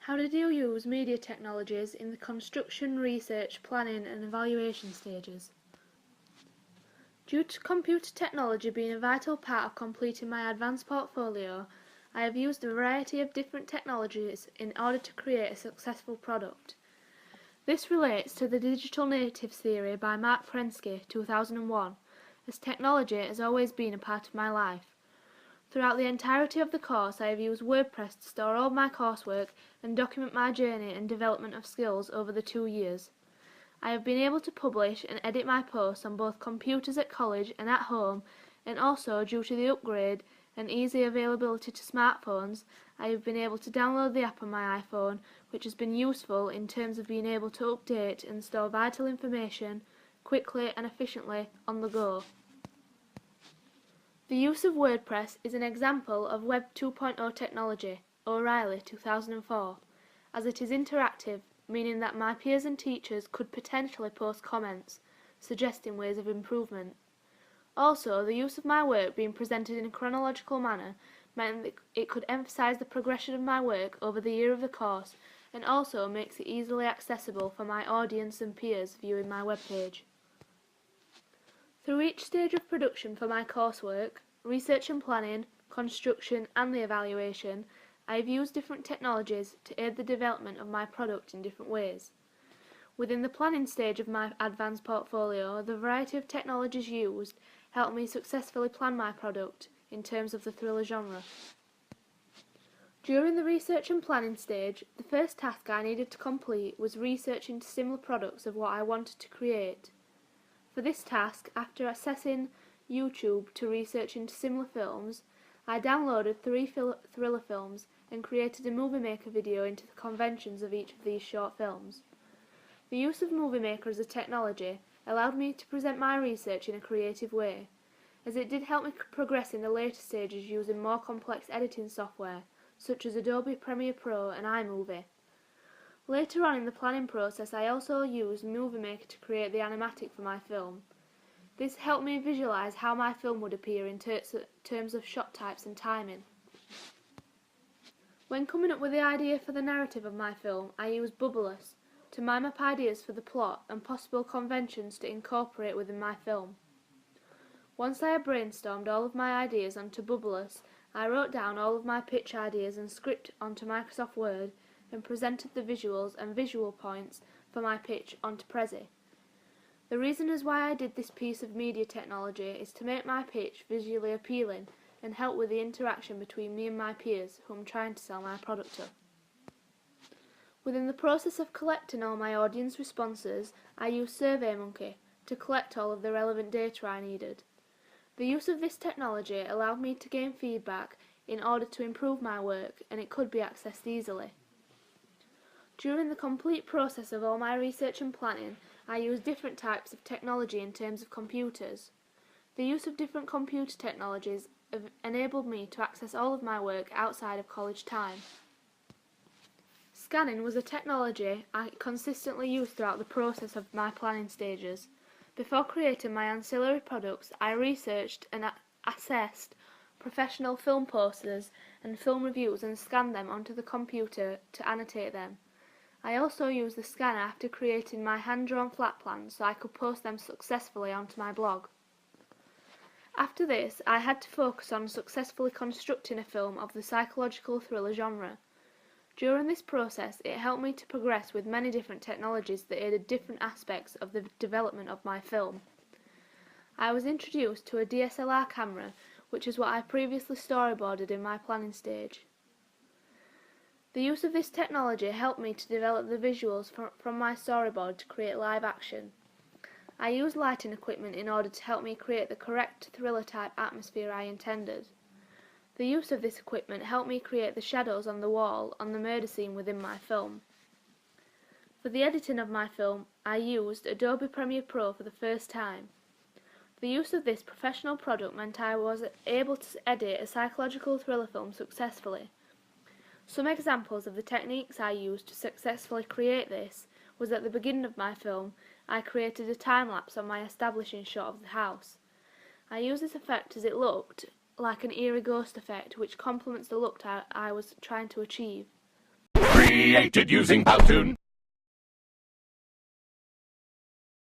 How did you use media technologies in the construction, research, planning and evaluation stages? Due to computer technology being a vital part of completing my advanced portfolio, I have used a variety of different technologies in order to create a successful product. This relates to the digital natives theory by Mark Prensky, 2001, as technology has always been a part of my life. Throughout the entirety of the course, I have used WordPress to store all my coursework and document my journey and development of skills over the 2 years. I have been able to publish and edit my posts on both computers at college and at home, and also due to the upgrade and easy availability to smartphones, I have been able to download the app on my iPhone, which has been useful in terms of being able to update and store vital information quickly and efficiently on the go. The use of WordPress is an example of Web 2.0 technology, O'Reilly 2004, as it is interactive, meaning that my peers and teachers could potentially post comments, suggesting ways of improvement. Also, the use of my work being presented in a chronological manner meant that it could emphasize the progression of my work over the year of the course, and also makes it easily accessible for my audience and peers viewing my webpage. Through each stage of production for my coursework, research and planning, construction and the evaluation, I have used different technologies to aid the development of my product in different ways. Within the planning stage of my advanced portfolio, the variety of technologies used helped me successfully plan my product in terms of the thriller genre. During the research and planning stage, the first task I needed to complete was research into similar products of what I wanted to create. For this task, after accessing YouTube to research into similar films, I downloaded 3 thriller films and created a Movie Maker video into the conventions of each of these short films. The use of Movie Maker as a technology allowed me to present my research in a creative way, as it did help me progress in the later stages using more complex editing software, such as Adobe Premiere Pro and iMovie. Later on in the planning process, I also used Movie Maker to create the animatic for my film. This helped me visualize how my film would appear in terms of shot types and timing. When coming up with the idea for the narrative of my film, I used Bubbleless to mime up ideas for the plot and possible conventions to incorporate within my film. Once I had brainstormed all of my ideas onto Bubbleless, I wrote down all of my pitch ideas and script onto Microsoft Word and presented the visuals and visual points for my pitch onto Prezi. The reason as why I did this piece of media technology is to make my pitch visually appealing and help with the interaction between me and my peers who I'm trying to sell my product to. Within the process of collecting all my audience responses, I used SurveyMonkey to collect all of the relevant data I needed. The use of this technology allowed me to gain feedback in order to improve my work, and it could be accessed easily. During the complete process of all my research and planning, I used different types of technology in terms of computers. The use of different computer technologies enabled me to access all of my work outside of college time. Scanning was a technology I consistently used throughout the process of my planning stages. Before creating my ancillary products, I researched and assessed professional film posters and film reviews and scanned them onto the computer to annotate them. I also used the scanner after creating my hand-drawn flat plans so I could post them successfully onto my blog. After this, I had to focus on successfully constructing a film of the psychological thriller genre. During this process, it helped me to progress with many different technologies that aided different aspects of the development of my film. I was introduced to a DSLR camera, which is what I previously storyboarded in my planning stage. The use of this technology helped me to develop the visuals from my storyboard to create live action. I used lighting equipment in order to help me create the correct thriller-type atmosphere I intended. The use of this equipment helped me create the shadows on the wall on the murder scene within my film. For the editing of my film, I used Adobe Premiere Pro for the first time. The use of this professional product meant I was able to edit a psychological thriller film successfully. Some examples of the techniques I used to successfully create this was at the beginning of my film, I created a time-lapse on my establishing shot of the house. I used this effect as it looked like an eerie ghost effect which complements the look I was trying to achieve. created using Powtoon.